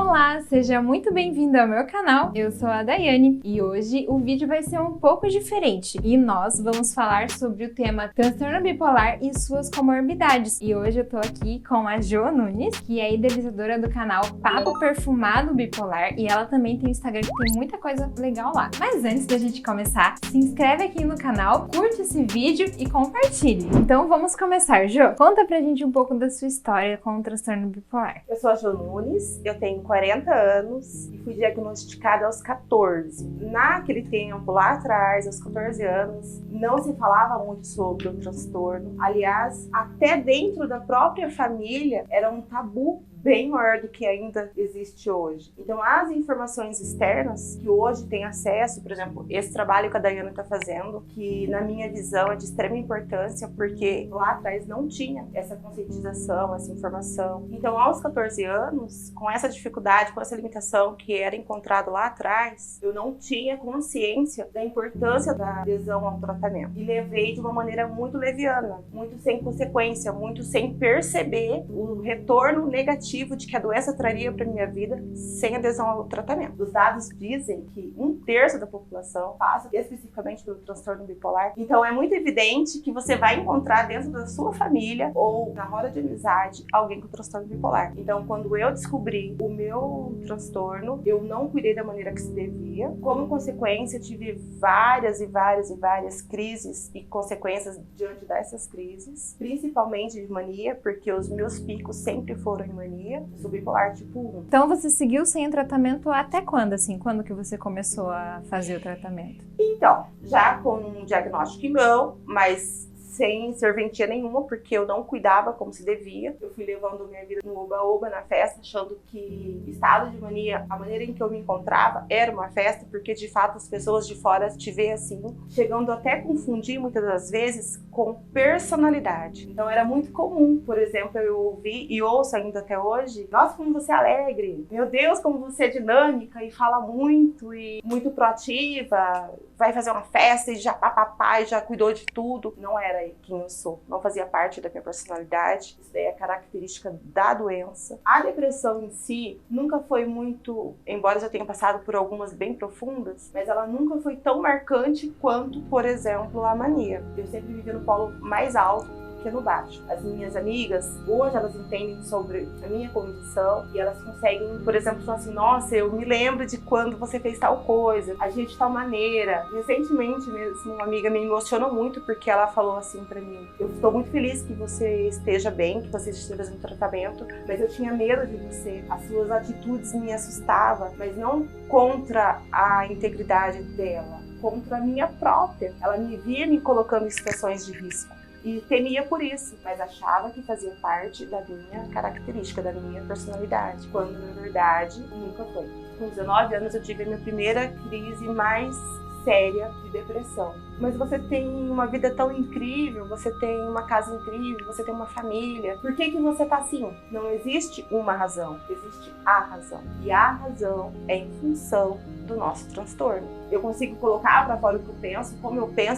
Olá, seja muito bem-vindo ao meu canal. Eu sou a Daiane e hoje o vídeo vai ser um pouco diferente e nós vamos falar sobre o tema transtorno bipolar e suas comorbidades. E hoje eu tô aqui com a Jo Nunes, que é idealizadora do canal Papo Perfumado Bipolar, e ela também tem um Instagram que tem muita coisa legal lá. Mas antes da gente começar, se inscreve aqui no canal, curte esse vídeo e compartilhe. Então vamos começar. Jo, conta pra gente um pouco da sua história com o transtorno bipolar. Eu sou a Jo Nunes, eu tenho 40 anos e fui diagnosticada aos 14. Naquele tempo, lá atrás, aos 14 anos, não se falava muito sobre o transtorno. Aliás, até dentro da própria família era um tabu bem maior do que ainda existe hoje. Então, as informações externas que hoje tem acesso, por exemplo, esse trabalho que a Daiane está fazendo, que na minha visão é de extrema importância, porque lá atrás não tinha essa conscientização, essa informação. Então, aos 14 anos, com essa dificuldade, com essa limitação que era encontrado lá atrás, eu não tinha consciência da importância da adesão ao tratamento. E levei de uma maneira muito leviana, muito sem consequência, muito sem perceber o retorno negativo de que a doença traria para minha vida sem adesão ao tratamento. Os dados dizem que 1/3 da população passa especificamente pelo transtorno bipolar. Então é muito evidente que você vai encontrar dentro da sua família ou na roda de amizade alguém com transtorno bipolar. Então quando eu descobri o meu transtorno, eu não cuidei da maneira que se devia. Como consequência, tive várias crises e consequências diante dessas crises, principalmente de mania, porque os meus picos sempre foram em mania. Eu sou bipolar tipo 1. Então você seguiu sem o tratamento até quando, assim? Quando que você começou a fazer o tratamento? Então, já com um diagnóstico em mão, mas sem serventia nenhuma, porque eu não cuidava como se devia. Eu fui levando minha vida no oba-oba, na festa, achando que estado de mania, a maneira em que eu me encontrava era uma festa, porque de fato as pessoas de fora te veem assim, chegando até a confundir muitas das vezes com personalidade. Então era muito comum, por exemplo, eu ouvi e ouço ainda até hoje: nossa, como você é alegre, meu Deus, como você é dinâmica e fala muito e muito proativa, vai fazer uma festa e já papapá e já cuidou de tudo. Não era quem eu sou, não fazia parte da minha personalidade. Isso daí é característica da doença. A depressão em si nunca foi muito, embora eu já tenha passado por algumas bem profundas, mas ela nunca foi tão marcante quanto, por exemplo, a mania. Eu sempre vivi no polo mais alto que no baixo. As minhas amigas, hoje elas entendem sobre a minha condição e elas conseguem, por exemplo, falar assim: nossa, eu me lembro de quando você fez tal coisa, agiu de tal maneira. Recentemente mesmo, uma amiga me emocionou muito porque ela falou assim pra mim: eu estou muito feliz que você esteja bem, que você esteja fazendo tratamento, mas eu tinha medo de você. As suas atitudes me assustavam, mas não contra a integridade dela, contra a minha própria. Ela me via me colocando em situações de risco e temia por isso, mas achava que fazia parte da minha característica, da minha personalidade, quando na verdade nunca foi. Com 19 anos eu tive a minha primeira crise mais séria de depressão. Mas você tem uma vida tão incrível, você tem uma casa incrível, você tem uma família. Por que você tá assim? Não existe uma razão, existe a razão. E a razão é em função do nosso transtorno. Eu consigo colocar para fora o que eu penso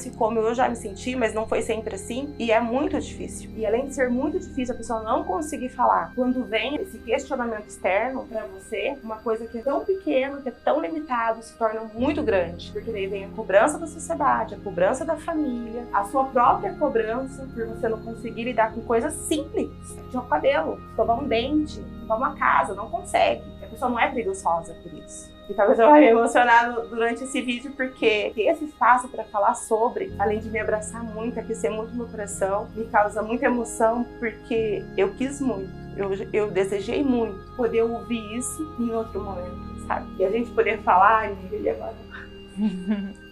e como eu já me senti, mas não foi sempre assim, e é muito difícil. E além de ser muito difícil a pessoa não conseguir falar, quando vem esse questionamento externo para você, uma coisa que é tão pequena, que é tão limitado, se torna muito grande. Porque daí vem a cobrança da sociedade, a cobrança da família, a sua própria cobrança por você não conseguir lidar com coisas simples. Tinha o cabelo, escovar um dente, limpar uma casa, não consegue. A pessoa não é preguiçosa por isso. E talvez eu vá me emocionar durante esse vídeo, porque ter esse espaço para falar sobre, além de me abraçar muito, aquecer muito meu coração, me causa muita emoção, porque eu quis muito, eu desejei muito poder ouvir isso em outro momento, sabe? E a gente poder falar, e agora...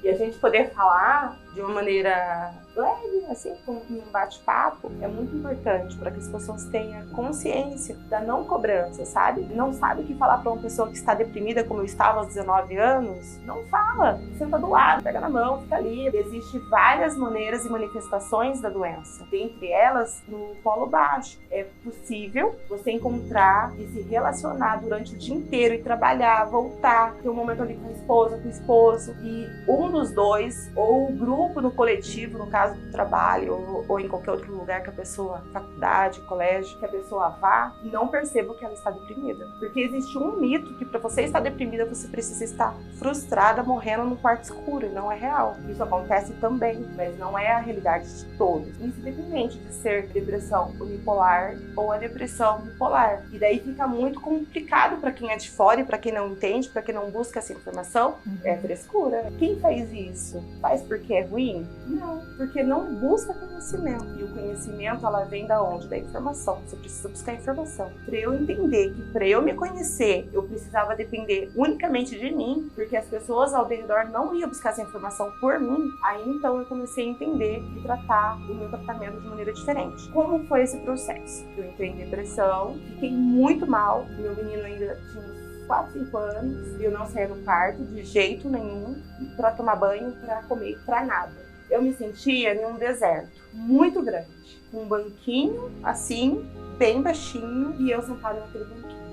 E a gente poder falar de uma maneira leve, assim, com um bate-papo, é muito importante para que as pessoas tenham consciência da não cobrança, sabe? Não sabe o que falar para uma pessoa que está deprimida, como eu estava aos 19 anos? Não fala, senta do lado, pega na mão, fica ali. Existem várias maneiras e manifestações da doença, dentre elas no polo baixo. É possível você encontrar e se relacionar durante o dia inteiro e trabalhar, voltar, ter um momento ali com a esposa, com o esposo, e um dos dois, ou o grupo no coletivo, no caso do trabalho, ou em qualquer outro lugar que a pessoa, faculdade, colégio, que a pessoa vá, não perceba que ela está deprimida. Porque existe um mito que para você estar deprimida, você precisa estar frustrada, morrendo no quarto escuro, e não é real. Isso acontece também, mas não é a realidade de todos. Independente de ser depressão unipolar ou a depressão bipolar. E daí fica muito complicado para quem é de fora e para quem não entende, para quem não busca essa informação. É frescura. Quem faz isso? Faz porque é ruim? Não, porque não busca conhecimento. E o conhecimento, ela vem da onde? Da informação. Você precisa buscar informação. Para eu entender que para eu me conhecer, eu precisava depender unicamente de mim, porque as pessoas ao redor não iam buscar essa informação por mim, aí então eu comecei a entender e tratar o meu tratamento de maneira diferente. Como foi esse processo? Eu entrei em depressão, fiquei muito mal, meu menino ainda tinha uns 4, 5 anos, e eu não saía do quarto de jeito nenhum, para tomar banho, para comer, para nada. Eu me sentia em um deserto muito grande, um banquinho assim, bem baixinho, e eu sentada naquele banquinho.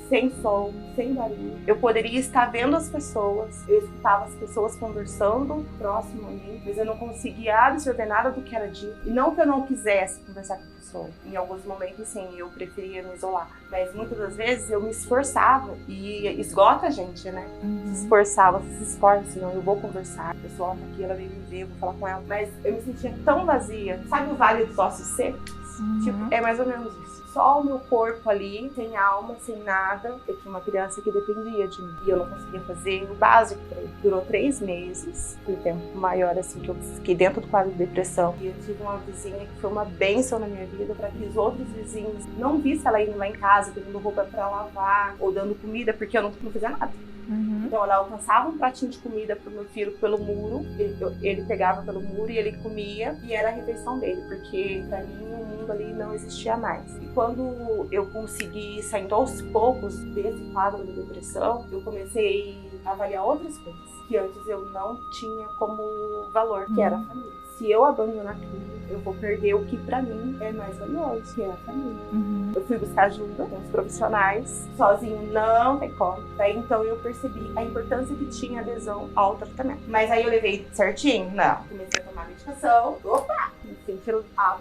Sem som, sem barulho. Eu poderia estar vendo as pessoas, eu escutava as pessoas conversando próximo a mim, mas eu não conseguia absorver nada do que era dito. E não que eu não quisesse conversar com a pessoa. Em alguns momentos, sim, eu preferia me isolar. Mas muitas das vezes eu me esforçava, e esgota a gente, né? Se esforçava, se esforça, senão eu vou conversar. A pessoa tá aqui, ela veio me ver, eu vou falar com ela. Mas eu me sentia tão vazia. Sabe o Vale dos Ossos Secos? Tipo, é mais ou menos isso. Só o meu corpo ali, sem alma, sem nada. Eu tinha uma criança que dependia de mim. E eu não conseguia fazer o básico pra ele. Durou 3 meses. Foi o tempo maior, assim, que eu fiquei dentro do quadro de depressão. E eu tive uma vizinha que foi uma bênção na minha vida, para que os outros vizinhos não vissem ela indo lá em casa, pedindo roupa pra lavar, ou dando comida, porque eu não fazia nada. Então ela alcançava um pratinho de comida pro meu filho pelo muro, ele pegava pelo muro e ele comia, e era a refeição dele, porque pra mim o mundo ali não existia mais. E quando eu consegui saindo aos poucos desse quadro de depressão, eu comecei a avaliar outras coisas que antes eu não tinha como valor, que era a família. Se eu abandonar tudo, eu vou perder o que pra mim é mais valioso, que é a família. Eu fui buscar ajuda com os profissionais, sozinho não tem como. Daí então eu percebi a importância que tinha a adesão ao tratamento. Mas aí eu levei certinho? Não. Comecei a tomar medicação, opa, me senti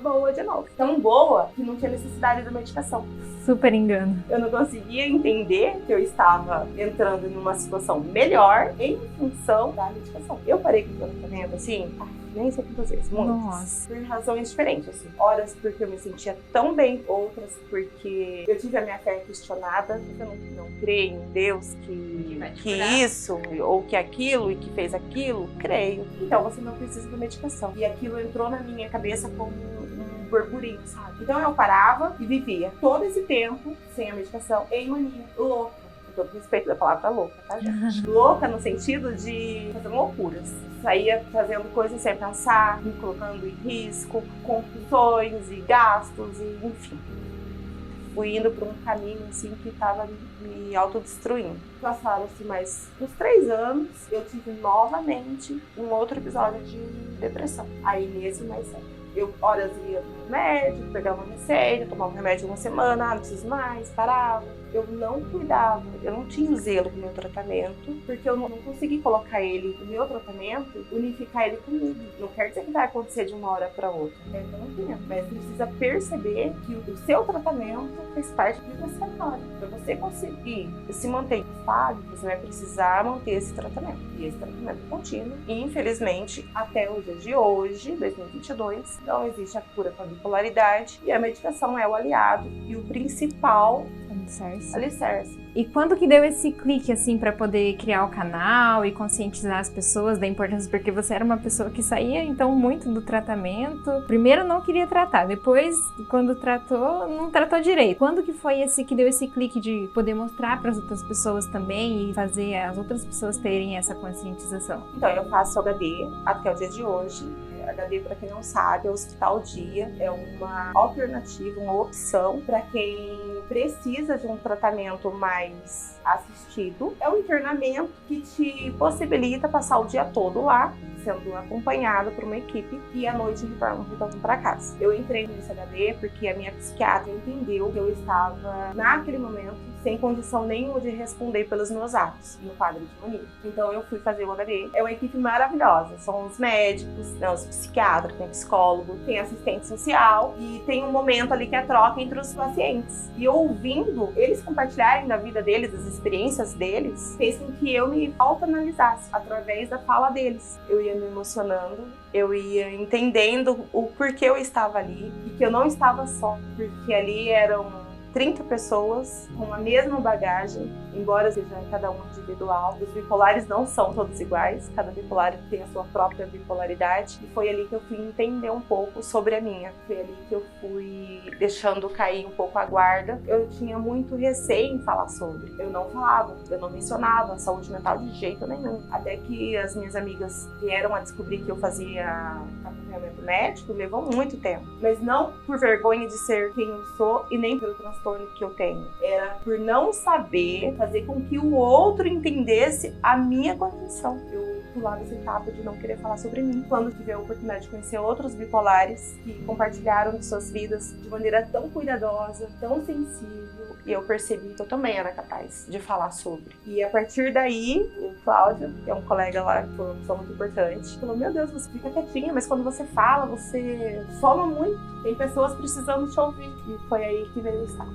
boa de novo. Tão boa que não tinha necessidade da medicação. Super engano. Eu não conseguia entender que eu estava entrando numa situação melhor em função da medicação. Eu parei com o tratamento assim, nem sei quantas vezes, muitas. Nossa. Por razões diferentes, assim. Horas porque eu me sentia tão bem, outras porque eu tive a minha fé questionada, porque eu não creio em Deus que isso, ou que aquilo, e que fez aquilo. Creio. Então você não precisa de medicação. E aquilo entrou na minha cabeça como um burburinho, sabe? Então eu parava e vivia todo esse tempo sem a medicação em mania, louca. Com todo respeito da palavra louca, tá, gente? Louca no sentido de fazer loucuras. Saía fazendo coisas sem pensar, me colocando em risco, confusões e gastos, e enfim. Fui indo por um caminho assim que estava me autodestruindo. Passaram-se mais uns 3 anos, eu tive novamente um outro episódio de depressão. Aí nesse mais sério. Eu horas ia no médico, pegava uma receita, tomava um remédio uma semana, não preciso mais, parava. Eu não cuidava, eu não tinha o zelo do meu tratamento, porque eu não consegui colocar ele, o meu tratamento, unificar ele comigo. Não quer dizer que vai acontecer de uma hora para outra, não tem, mas precisa perceber que o seu tratamento faz parte de você agora. Para você conseguir se manter estável, você vai precisar manter esse tratamento. E esse tratamento contínuo, e infelizmente, até o dia de hoje, 2022, não existe a cura para a bipolaridade, e a medicação é o aliado e o principal alicerce. E quando que deu esse clique, assim, pra poder criar o canal e conscientizar as pessoas da importância? Porque você era uma pessoa que saía, então, muito do tratamento. Primeiro não queria tratar, depois, quando tratou, não tratou direito. Quando que foi esse que deu esse clique de poder mostrar para as outras pessoas também e fazer as outras pessoas terem essa conscientização? Então, eu faço HD até o dia de hoje. HD, para quem não sabe, é o Hospital Dia. É uma alternativa, uma opção para quem precisa de um tratamento mais assistido. É um internamento que te possibilita passar o dia todo lá, sendo acompanhada por uma equipe e à noite retorno para casa. Eu entrei no CHD porque a minha psiquiatra entendeu que eu estava, naquele momento, sem condição nenhuma de responder pelos meus atos no quadro de mania. Então eu fui fazer o HD. É uma equipe maravilhosa. São os médicos, os psiquiatras, tem psicólogo, tem assistente social e tem um momento ali que é a troca entre os pacientes. E ouvindo eles compartilharem da vida deles, das experiências deles, fez com que eu me autoanalisasse através da fala deles. Eu ia me emocionando, eu ia entendendo o porquê eu estava ali e que eu não estava só, porque ali eram 30 pessoas com a mesma bagagem, embora seja cada um individual. Os bipolares não são todos iguais, cada bipolar tem a sua própria bipolaridade. E foi ali que eu fui entender um pouco sobre a minha. Foi ali que eu fui deixando cair um pouco a guarda. Eu tinha muito receio em falar sobre. Eu não falava, eu não mencionava a saúde mental de jeito nenhum. Até que as minhas amigas vieram a descobrir que eu fazia acompanhamento médico, levou muito tempo. Mas não por vergonha de ser quem eu sou e nem pelo transtorno que eu tenho. Era por não saber fazer com que o outro entendesse a minha condição. Eu pulava essa etapa de não querer falar sobre mim. Quando tive a oportunidade de conhecer outros bipolares que compartilharam de suas vidas de maneira tão cuidadosa, tão sensível, e eu percebi que eu também era capaz de falar sobre. E a partir daí, o Cláudio, que é um colega lá, que foi uma pessoa muito importante, falou: meu Deus, você fica quietinha, mas quando você fala, você soma muito. Tem pessoas precisando te ouvir. E foi aí que veio o estar.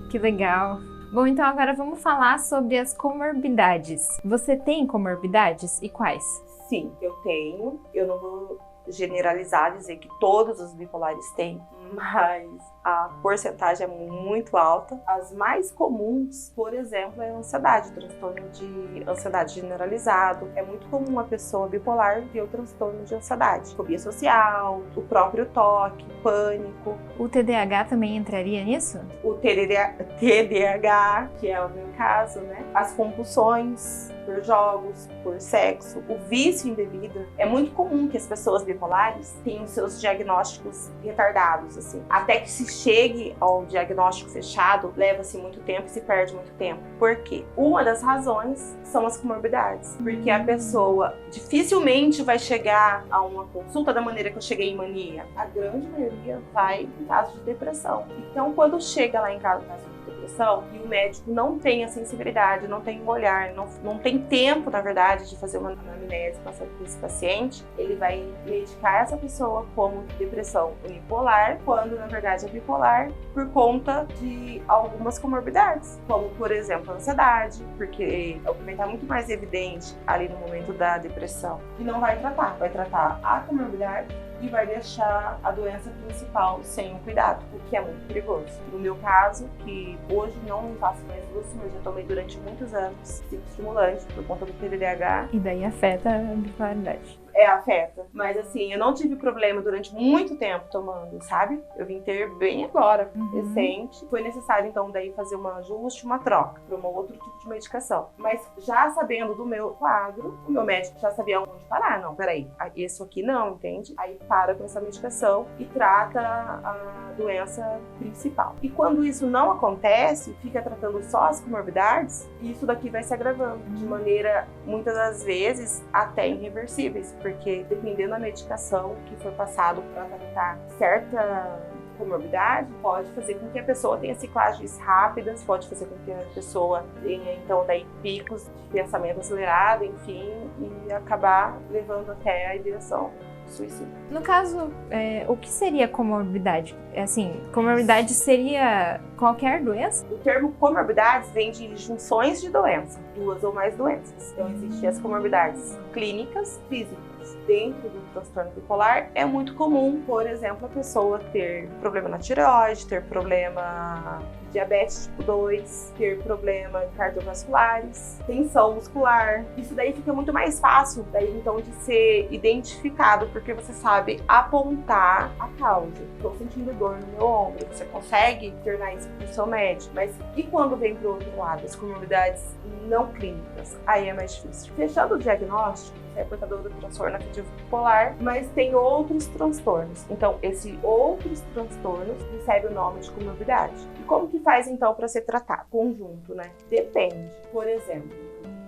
Que legal. Bom, então agora vamos falar sobre as comorbidades. Você tem comorbidades e quais? Sim, eu tenho. Eu não vou generalizar, dizer que todos os bipolares têm, mas a porcentagem é muito alta. As mais comuns, por exemplo, é a ansiedade, o transtorno de ansiedade generalizado. É muito comum uma pessoa bipolar ter o transtorno de ansiedade, fobia social, o próprio toque, pânico. O TDAH também entraria nisso? O TDAH, que é o meu caso, né? As compulsões por jogos, por sexo, o vício em bebida. É muito comum que as pessoas bipolares tenham seus diagnósticos retardados, assim. Até que se chegue ao diagnóstico fechado, leva-se muito tempo e se perde muito tempo. Por quê? Uma das razões são as comorbidades. Porque a pessoa dificilmente vai chegar a uma consulta da maneira que eu cheguei em mania. A grande maioria vai em caso de depressão. Então, quando chega lá em caso de depressão e o médico não tem a sensibilidade, não tem o olhar, não tem tempo, na verdade, de fazer uma anamnese com esse paciente, ele vai medicar essa pessoa como depressão unipolar, quando na verdade é bipolar, por conta de algumas comorbidades, como por exemplo a ansiedade, porque é o que vai estar muito mais evidente ali no momento da depressão, e não vai tratar a comorbidade e vai deixar a doença principal sem o cuidado, o que é muito perigoso. No meu caso, que hoje não faço mais uso, mas já tomei durante muitos anos psicoestimulante por conta do TDAH. E daí afeta a bipolaridade. Afeta. Mas assim, eu não tive problema durante muito tempo tomando, sabe? Eu vim ter bem agora, recente. Foi necessário, então, daí fazer um ajuste, uma troca para um outro tipo de medicação. Mas já sabendo do meu quadro, o meu médico já sabia onde parar. Não, peraí, isso aqui não, entende? Aí para com essa medicação e trata a doença principal. E quando isso não acontece, fica tratando só as comorbidades, isso daqui vai se agravando de maneira, muitas das vezes, até irreversíveis. Porque dependendo da medicação que for passado para tratar certa comorbidade, pode fazer com que a pessoa tenha ciclagens rápidas, pode fazer com que a pessoa tenha, então, daí picos de pensamento acelerado, enfim, e acabar levando até a direção do suicídio. No caso, o que seria comorbidade? Assim, comorbidade seria qualquer doença? O termo comorbidades vem de junções de doença, 2 ou mais doenças. Então, existem as comorbidades clínicas, físicas. Dentro do transtorno bipolar, é muito comum, por exemplo, a pessoa ter problema na tireoide, ter problema de diabetes tipo 2, ter problema cardiovasculares, tensão muscular. Isso daí fica muito mais fácil, daí então, de ser identificado, porque você sabe apontar a causa. Estou sentindo dor no meu ombro, você consegue tornar isso para o seu médico. Mas e quando vem para o outro lado, as comorbidades não clínicas? Aí é mais difícil. Fechando o diagnóstico, é portador do transtorno afetivo bipolar, mas tem outros transtornos. Então, esses outros transtornos recebem o nome de comorbidade. E como que faz, então, para ser tratado? Conjunto, né? Depende. Por exemplo,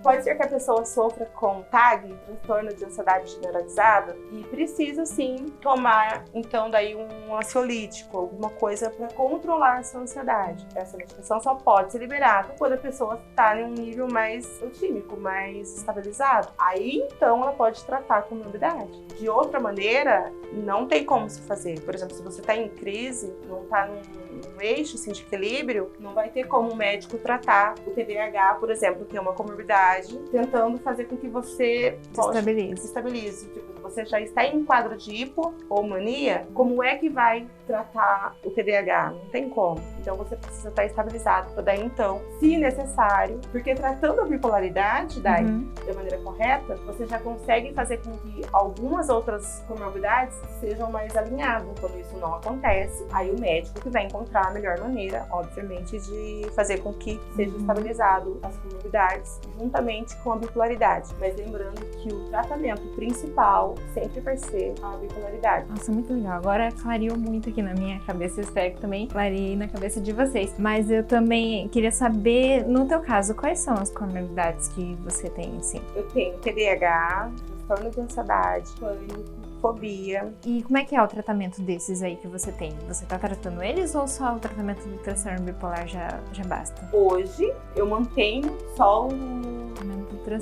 Pode ser que a pessoa sofra com TAG, transtorno de ansiedade generalizada, e precisa sim tomar, então, daí um ansiolítico, alguma coisa para controlar a sua ansiedade. Essa medicação só pode ser liberada quando a pessoa está em um nível mais eutímico, mais estabilizado. Aí, então, ela pode tratar a comorbidade. De outra maneira, não tem como se fazer. Por exemplo, se você está em crise, não está num eixo assim, de equilíbrio, não vai ter como o médico tratar o TDAH, por exemplo, que é uma comorbidade, tentando fazer com que você estabilize. Tipo, você já está em quadro de hipo ou mania, como é que vai tratar o TDAH? Não tem como. Então você precisa estar estabilizado para daí então, se necessário, porque tratando a bipolaridade, daí, da maneira correta, você já consegue fazer com que algumas outras comorbidades sejam mais alinhadas. Quando isso não acontece, aí o médico que vai encontrar a melhor maneira, obviamente, de fazer com que seja estabilizado as comorbidades juntamente com a bipolaridade. Mas lembrando que o tratamento principal sempre vai ser a bipolaridade. Nossa, muito legal. Agora clareou muito aqui na minha cabeça, eu espero que também clareie na cabeça de vocês. Mas eu também queria saber, no teu caso, quais são as comorbidades que você tem, assim? Eu tenho TDAH, transtorno de ansiedade, pânico, fobia. E como é que é o tratamento desses aí que você tem? Você tá tratando eles ou só o tratamento do transtorno bipolar já basta? Hoje, eu mantenho só o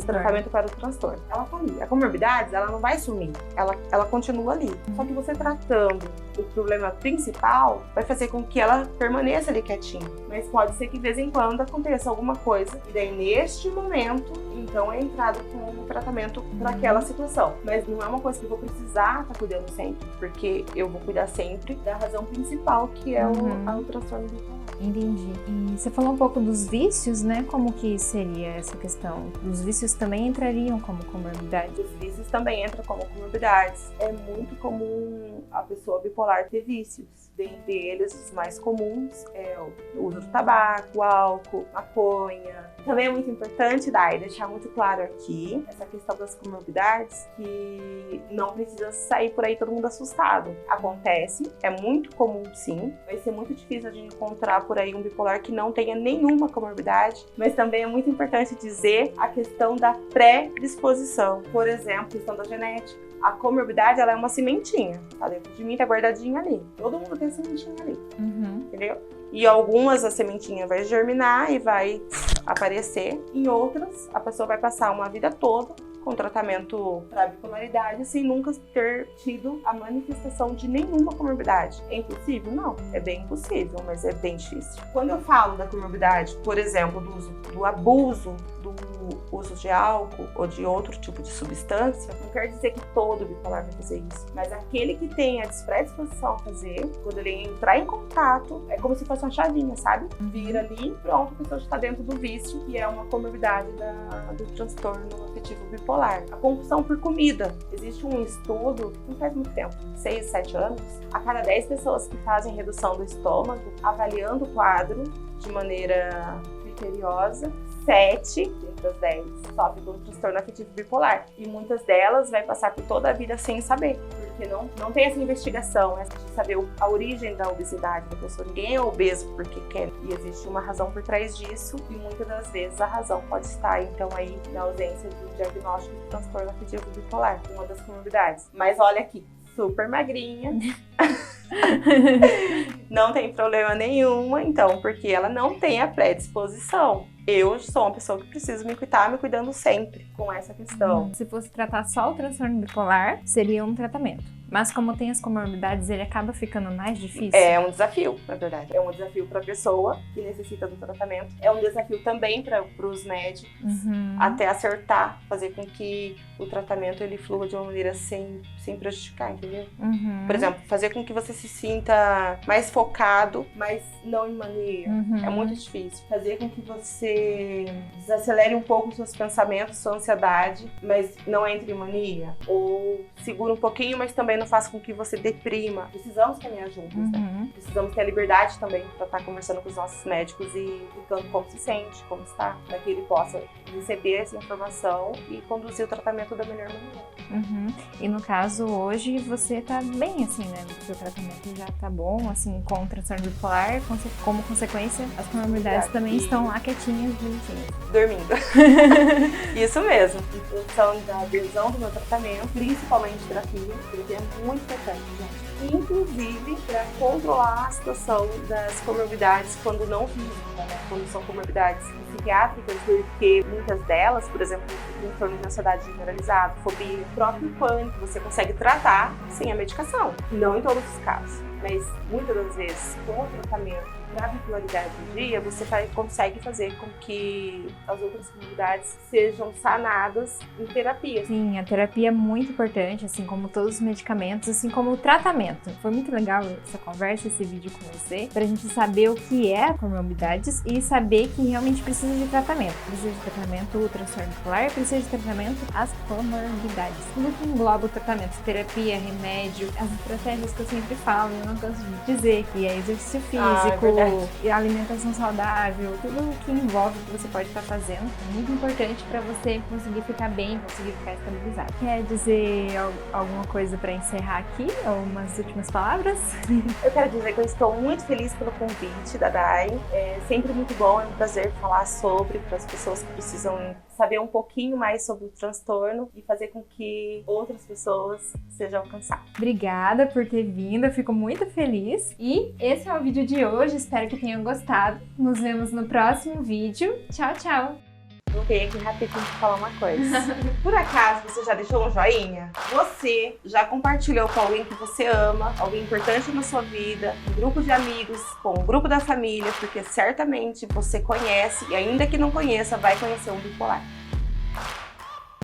tratamento para o transtorno. Ela tá ali. A comorbidade, ela não vai sumir. Ela continua ali. Só que você tratando o problema principal, vai fazer com que ela permaneça ali quietinha. Mas pode ser que de vez em quando aconteça alguma coisa. E daí, neste momento, então é entrado com o tratamento para aquela situação. Mas não é uma coisa que eu vou precisar estar cuidando sempre. Porque eu vou cuidar sempre da razão principal, que é o transtorno bipolar. Entendi. E você falou um pouco dos vícios, né? Como que seria essa questão? Os vícios também entrariam como comorbidade? Os vícios também entram como comorbidades. É muito comum a pessoa bipolar ter vícios. Dentre eles, os mais comuns é o uso do tabaco, álcool, maconha. Também é muito importante, Dai, deixar muito claro aqui essa questão das comorbidades, que não precisa sair por aí todo mundo assustado. Acontece, é muito comum sim, vai ser muito difícil de encontrar por aí um bipolar que não tenha nenhuma comorbidade, mas também é muito importante dizer a questão da predisposição. Por exemplo, a questão da genética. A comorbidade, ela é uma sementinha, tá dentro de mim, tá guardadinha ali. Todo mundo tem a sementinha ali, entendeu? E algumas a sementinha vai germinar e vai aparecer. Em outras, a pessoa vai passar uma vida toda com tratamento para bipolaridade sem nunca ter tido a manifestação de nenhuma comorbidade. É impossível? Não, é bem impossível, mas é bem difícil. Quando eu falo da comorbidade, por exemplo, do abuso, do uso de álcool ou de outro tipo de substância, não quer dizer que todo bipolar vai fazer isso, mas aquele que tem a predisposição a fazer, quando ele entrar em contato, é como se fosse uma chavinha, sabe? Vira ali, pronto, a pessoa está dentro do vício, que é uma comorbidade do transtorno afetivo bipolar. A compulsão por comida. Existe um estudo, não faz muito tempo, 6, 7 anos, a cada 10 pessoas que fazem redução do estômago, avaliando o quadro de maneira criteriosa, 7 entre as 10 sofrem do transtorno afetivo bipolar. E muitas delas vai passar por toda a vida sem saber, porque não tem essa investigação, de saber a origem da obesidade da pessoa. Ninguém é obeso porque quer. E existe uma razão por trás disso, e muitas das vezes a razão pode estar, então, aí na ausência do diagnóstico do transtorno afetivo bipolar, uma das comorbidades. Mas olha aqui, super magrinha. Não tem problema nenhum, então, porque ela não tem a predisposição. Eu sou uma pessoa que preciso me cuidar, me cuidando sempre com essa questão. Se fosse tratar só o transtorno bipolar, seria um tratamento. Mas como tem as comorbidades, ele acaba ficando mais difícil? É um desafio, na verdade. É um desafio para a pessoa que necessita do tratamento. É um desafio também para os médicos, até acertar, fazer com que o tratamento ele flua de uma maneira sem prejudicar, entendeu? Por exemplo, fazer com que você se sinta mais focado, mas não em mania. É muito difícil. Fazer com que você desacelere um pouco os seus pensamentos, sua ansiedade, mas não entre em mania. Ou segura um pouquinho, mas também não faça com que você deprima. Precisamos caminhar juntos, né? Uhum. Precisamos ter a liberdade também para estar conversando com os nossos médicos e explicando como se sente, como está, para que ele possa receber essa informação e conduzir o tratamento da melhor maneira. Uhum. E no caso, hoje, você tá bem, assim, né? O seu tratamento já tá bom, assim, com o transtorno bipolar, como consequência, as comorbidades também estão lá quietinhas, bonitinhas. Dormindo. Isso mesmo. Em função da adesão do meu tratamento, principalmente terapia, porque é muito importante, gente. Inclusive para controlar a situação das comorbidades quando não físicas, né? Quando são comorbidades psiquiátricas, porque muitas delas, por exemplo, transtorno de ansiedade generalizada, fobia, o próprio pânico, você consegue tratar sem a medicação. Não em todos os casos, mas muitas das vezes com o tratamento para a bipolaridade do dia, você consegue fazer com que as outras comorbidades sejam sanadas em terapia. Sim, a terapia é muito importante, assim como todos os medicamentos, assim como o tratamento. Foi muito legal essa conversa, esse vídeo com você, pra gente saber o que é comorbidades e saber que realmente precisa de tratamento. Precisa de tratamento o transtorno bipolar, precisa de tratamento as comorbidades. Tudo que engloba o tratamento, terapia, remédio, as estratégias que eu sempre falo, eu não canso de dizer, que é exercício físico, e alimentação saudável, tudo que envolve o que você pode estar fazendo é muito importante para você conseguir ficar bem, conseguir ficar estabilizado. Quer dizer alguma coisa para encerrar aqui? Algumas últimas palavras? Eu quero dizer que eu estou muito feliz pelo convite da Dai. É sempre muito bom, é um prazer falar sobre para as pessoas que precisam saber um pouquinho mais sobre o transtorno e fazer com que outras pessoas sejam alcançadas. Obrigada por ter vindo, eu fico muito feliz. E esse é o vídeo de hoje, espero que tenham gostado. Nos vemos no próximo vídeo. Tchau, tchau! Voltei aqui rapidinho para falar uma coisa. Por acaso você já deixou um joinha? Você já compartilhou com alguém que você ama, alguém importante na sua vida, um grupo de amigos, com um grupo da família, porque certamente você conhece e ainda que não conheça, vai conhecer um bipolar.